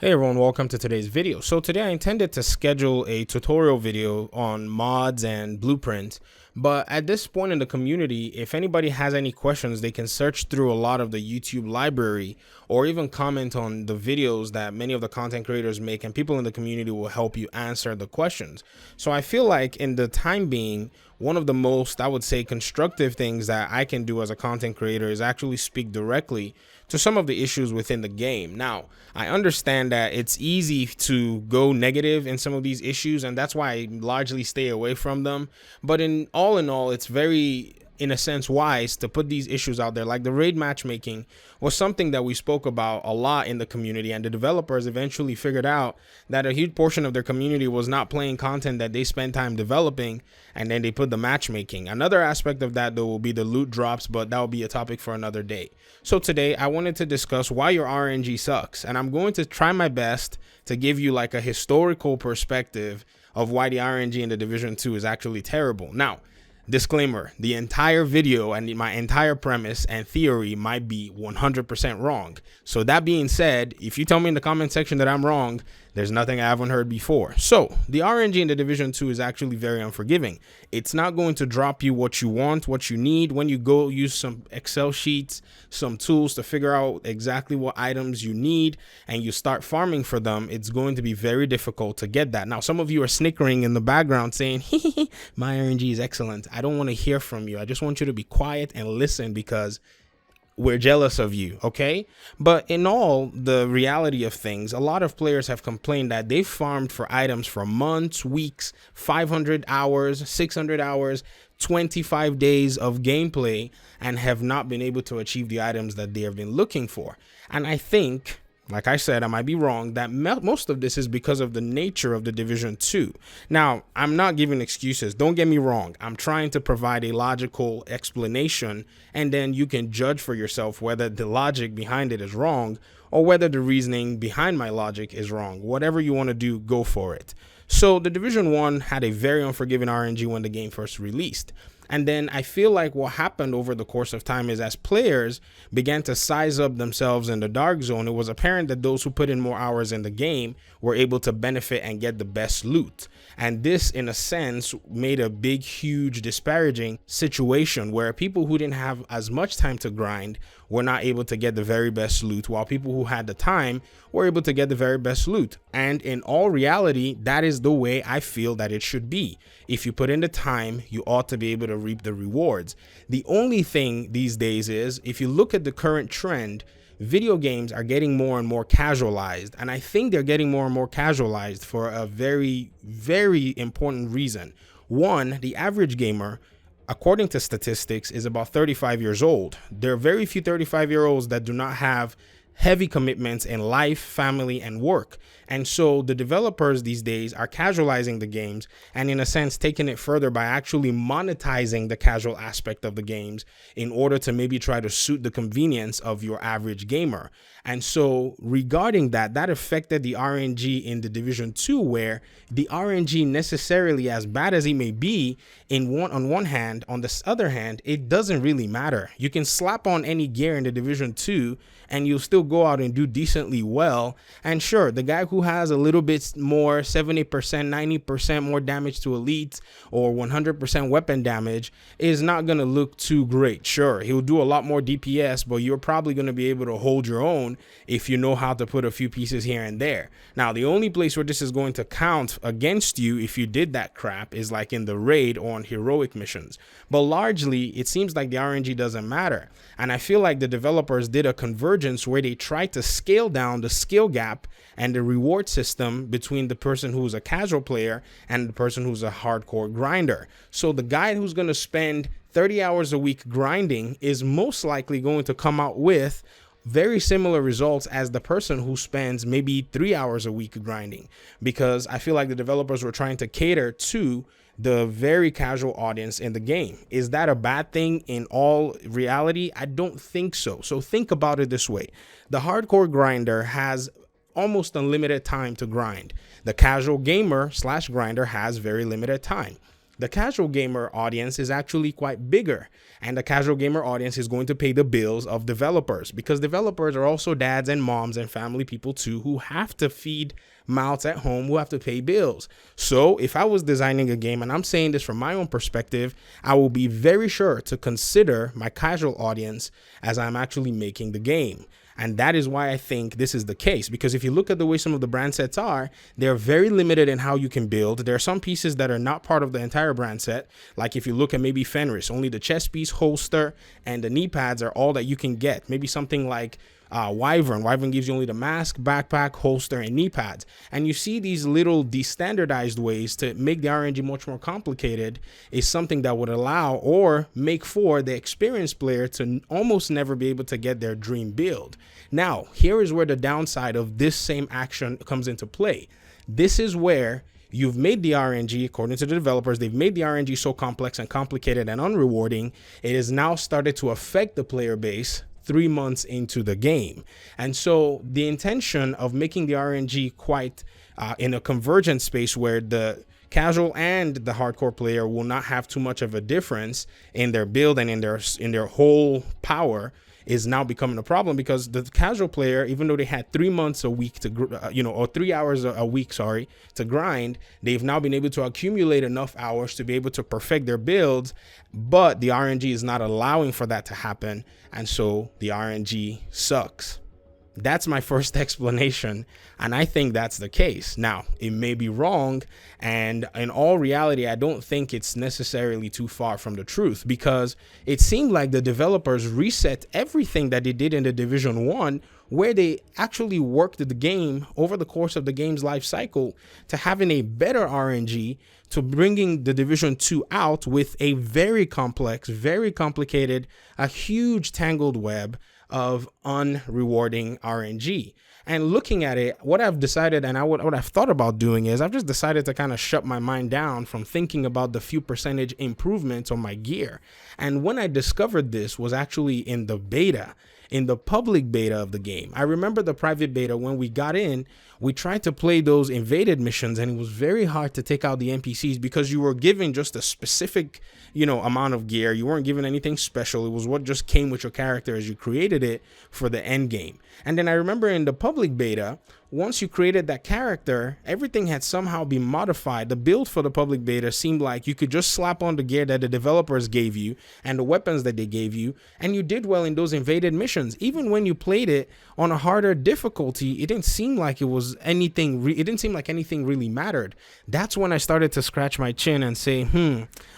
Hey everyone, welcome to today's video. So today I intended to schedule a tutorial video on mods and blueprints, but at this point in the community, if anybody has any questions, they can search through a lot of the YouTube library or even comment on the videos that many of the content creators make, and people in the community will help you answer the questions. So I feel like in the time being, one of the most, I would say, constructive things that I can do as a content creator is actually speak directly to some of the issues within the game. Now, I understand that it's easy to go negative in some of these issues, and that's why I largely stay away from them. But in all, it's very, in a sense, wise to put these issues out there. Like the raid matchmaking was something that we spoke about a lot in the community, and the developers eventually figured out that a huge portion of their community was not playing content that they spent time developing, and then they put the matchmaking. Another aspect of that, though, will be the loot drops, but that will be a topic for another day. So today I wanted to discuss why your RNG sucks, and I'm going to try my best to give you like a historical perspective of why the RNG in the Division 2 is actually terrible. Now, disclaimer, the entire video and my entire premise and theory might be 100% wrong. So that being said, if you tell me in the comment section that I'm wrong, there's nothing I haven't heard before. So the RNG in the Division 2 is actually very unforgiving. It's not going to drop you what you want, what you need. When you go use some Excel sheets, some tools to figure out exactly what items you need, and you start farming for them, it's going to be very difficult to get that. Now, some of you are snickering in the background saying, my RNG is excellent. I don't want to hear from you. I just want you to be quiet and listen because we're jealous of you, okay? But in all, the reality of things, a lot of players have complained that they've farmed for items for months, weeks, 500 hours, 600 hours, 25 days of gameplay, and have not been able to achieve the items that they have been looking for. And I think, like I said, I might be wrong, that most of this is because of the nature of the Division 2. Now, I'm not giving excuses. Don't get me wrong. I'm trying to provide a logical explanation, and then you can judge for yourself whether the logic behind it is wrong or whether the reasoning behind my logic is wrong. Whatever you want to do, go for it. So the Division 1 had a very unforgiving RNG when the game first released. And then I feel like what happened over the course of time is as players began to size up themselves in the dark zone, it was apparent that those who put in more hours in the game were able to benefit and get the best loot. And this, in a sense, made a big, huge disparaging situation where people who didn't have as much time to grind were not able to get the very best loot, while people who had the time were able to get the very best loot. And in all reality, that is the way I feel that it should be. If you put in the time, you ought to be able to reap the rewards. The only thing these days is, if you look at the current trend, video games are getting more and more casualized, and I think they're getting more and more casualized for a very, very important reason. One, the average gamer, according to statistics, is about 35 years old. There are very few 35-year-olds that do not have heavy commitments in life, family, and work. And so the developers these days are casualizing the games and, in a sense, taking it further by actually monetizing the casual aspect of the games in order to maybe try to suit the convenience of your average gamer. And so regarding that, that affected the RNG in the Division 2, where the RNG, necessarily as bad as it may be, on one hand, on the other hand, it doesn't really matter. You can slap on any gear in the Division 2 and you'll still go out and do decently well. And sure, the guy who has a little bit more, 70%, 90% more damage to elites or 100% weapon damage is not going to look too great. Sure, he'll do a lot more DPS, but you're probably going to be able to hold your own if you know how to put a few pieces here and there. Now, the only place where this is going to count against you if you did that crap is like in the raid or on heroic missions. But largely, it seems like the RNG doesn't matter. And I feel like the developers did a convergence where they tried to scale down the skill gap and the reward system between the person who's a casual player and the person who's a hardcore grinder. So the guy who's going to spend 30 hours a week grinding is most likely going to come out with very similar results as the person who spends maybe 3 hours a week grinding, because I feel like the developers were trying to cater to the very casual audience in the game. Is that a bad thing in all reality? I don't think so. So think about it this way. The hardcore grinder has almost unlimited time to grind. The casual gamer / grinder has very limited time. The casual gamer audience is actually quite bigger, and the casual gamer audience is going to pay the bills of developers, because developers are also dads and moms and family people too, who have to feed mouths at home, who have to pay bills. So if I was designing a game, and I'm saying this from my own perspective, I will be very sure to consider my casual audience as I'm actually making the game. And that is why I think this is the case, because if you look at the way some of the brand sets are, they're very limited in how you can build. There are some pieces that are not part of the entire brand set. Like if you look at maybe Fenris, only the chest piece, holster, and the knee pads are all that you can get. Maybe something like Wyvern. Wyvern gives you only the mask, backpack, holster, and knee pads. And you see these little destandardized ways to make the RNG much more complicated is something that would allow or make for the experienced player to almost never be able to get their dream build. Now, here is where the downside of this same action comes into play. This is where you've made the RNG, according to the developers, they've made the RNG so complex and complicated and unrewarding, it has now started to affect the player base 3 months into the game. And so the intention of making the RNG quite in a convergent space where the casual and the hardcore player will not have too much of a difference in their build and in their whole power is now becoming a problem, because the casual player, even though they had 3 months a week to, or 3 hours a week, to grind, they've now been able to accumulate enough hours to be able to perfect their builds, but the RNG is not allowing for that to happen. And so the RNG sucks. That's my first explanation, and I think that's the case. Now, it may be wrong, and in all reality, I don't think it's necessarily too far from the truth, because it seemed like the developers reset everything that they did in the Division 1, where they actually worked the game over the course of the game's life cycle to having a better RNG, to bringing the Division 2 out with a very complex, very complicated, a huge tangled web of unrewarding RNG. And looking at it, what I've decided and what I've thought about doing is I've just decided to kind of shut my mind down from thinking about the few percentage improvements on my gear. And when I discovered this was actually in the beta, in the public beta of the game. I remember the private beta, when we got in, we tried to play those invaded missions, and it was very hard to take out the NPCs because you were given just a specific, amount of gear. You weren't given anything special. It was what just came with your character as you created it for the end game. And then I remember in the public beta, once you created that character, everything had somehow been modified. The build for the public beta seemed like you could just slap on the gear that the developers gave you and the weapons that they gave you, and you did well in those invaded missions. Even when you played it on a harder difficulty, it didn't seem like it was anything. It didn't seem like anything really mattered. That's when I started to scratch my chin and say,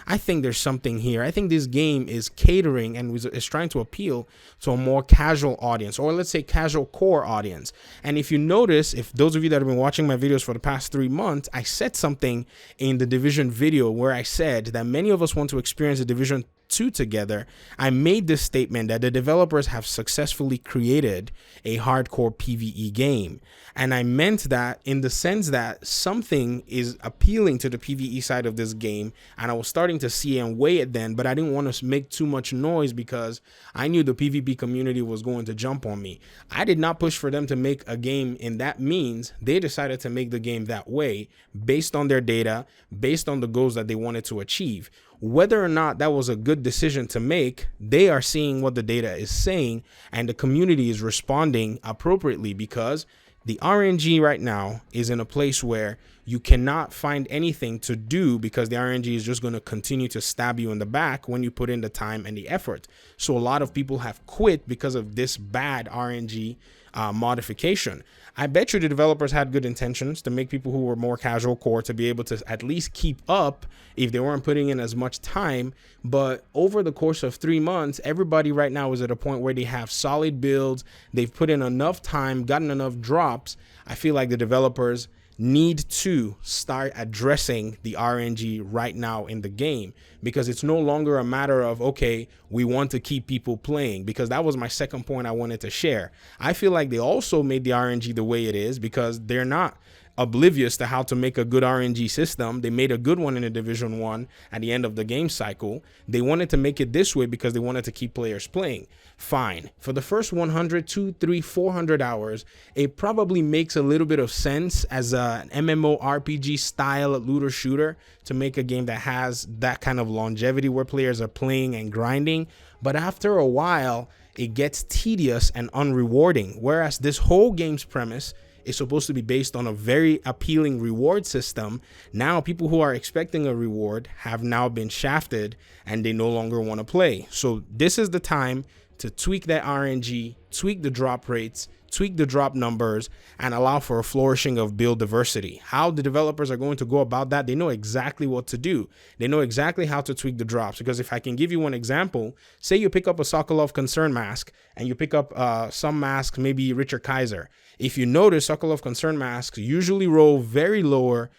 I think there's something here. I think this game is catering and is trying to appeal to a more casual audience, or let's say casual core audience. And if you notice, if those of you that have been watching my videos for the past 3 months, I said something in the Division video where I said that many of us want to experience the Division 2 together. I made this statement that the developers have successfully created a hardcore PvE game. And I meant that in the sense that something is appealing to the PvE side of this game, and I was starting to see and weigh it then, but I didn't want to make too much noise because I knew the PvP community was going to jump on me. I did not push for them to make a game in that means. They decided to make the game that way based on their data, based on the goals that they wanted to achieve. Whether or not that was a good decision to make, they are seeing what the data is saying, and the community is responding appropriately, because the RNG right now is in a place where you cannot find anything to do, because the RNG is just going to continue to stab you in the back when you put in the time and the effort. So a lot of people have quit because of this bad RNG modification. I bet you the developers had good intentions to make people who were more casual core to be able to at least keep up if they weren't putting in as much time. But over the course of 3 months, everybody right now is at a point where they have solid builds. They've put in enough time, gotten enough drops. I feel like the developers need to start addressing the RNG right now in the game, because it's no longer a matter of, okay, we want to keep people playing, because that was my second point I wanted to share. I feel like they also made the RNG the way it is because they're not oblivious to how to make a good RNG system. They made a good one in a Division 1 at the end of the game cycle. They wanted to make it this way because they wanted to keep players playing. Fine. For the first 100, 200, 300, 400 hours, it probably makes a little bit of sense as an MMORPG style looter shooter to make a game that has that kind of longevity where players are playing and grinding. But after a while, it gets tedious and unrewarding. Whereas this whole game's premise is supposed to be based on a very appealing reward system. Now people who are expecting a reward have now been shafted and they no longer want to play. So this is the time to tweak that RNG, tweak the drop rates, tweak the drop numbers, and allow for a flourishing of build diversity. How the developers are going to go about that, they know exactly what to do. They know exactly how to tweak the drops. Because if I can give you one example, say you pick up a Sokolov Concern mask and you pick up some masks, maybe Richard Kaiser. If you notice, Sokolov Concern masks usually roll very lower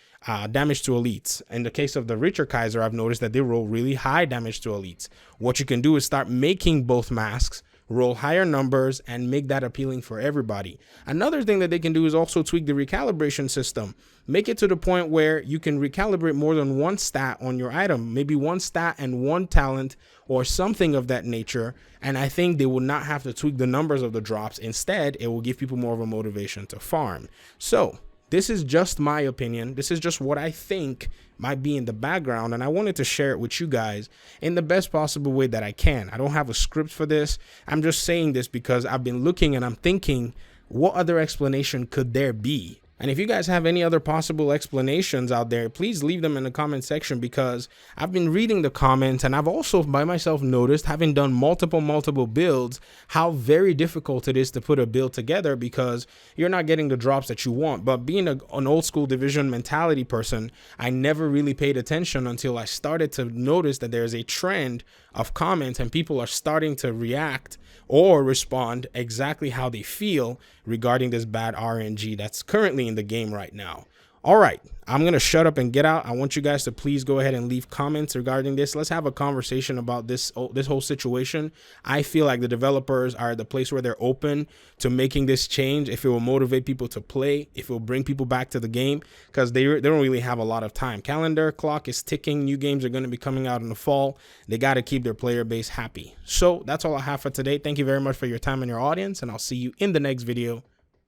damage to elites. In the case of the Richard Kaiser, I've noticed that they roll really high damage to elites. What you can do is start making both masks roll higher numbers and make that appealing for everybody. Another thing that they can do is also tweak the recalibration system. Make it to the point where you can recalibrate more than one stat on your item, maybe one stat and one talent or something of that nature. And I think they will not have to tweak the numbers of the drops. Instead, it will give people more of a motivation to farm. So this is just my opinion. This is just what I think might be in the background, and I wanted to share it with you guys in the best possible way that I can. I don't have a script for this. I'm just saying this because I've been looking and I'm thinking, what other explanation could there be? And if you guys have any other possible explanations out there, please leave them in the comment section, because I've been reading the comments and I've also by myself noticed, having done multiple builds, how very difficult it is to put a build together because you're not getting the drops that you want. But being an old school division mentality person, I never really paid attention until I started to notice that there's a trend of comments and people are starting to react or respond exactly how they feel regarding this bad RNG that's currently in the game right now. All right, I'm going to shut up and get out. I want you guys to please go ahead and leave comments regarding this. Let's have a conversation about this whole situation. I feel like the developers are at the place where they're open to making this change if it will motivate people to play, if it will bring people back to the game, because they don't really have a lot of time. Calendar clock is ticking. New games are going to be coming out in the fall. They got to keep their player base happy. So that's all I have for today. Thank you very much for your time and your audience, and I'll see you in the next video.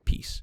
Peace.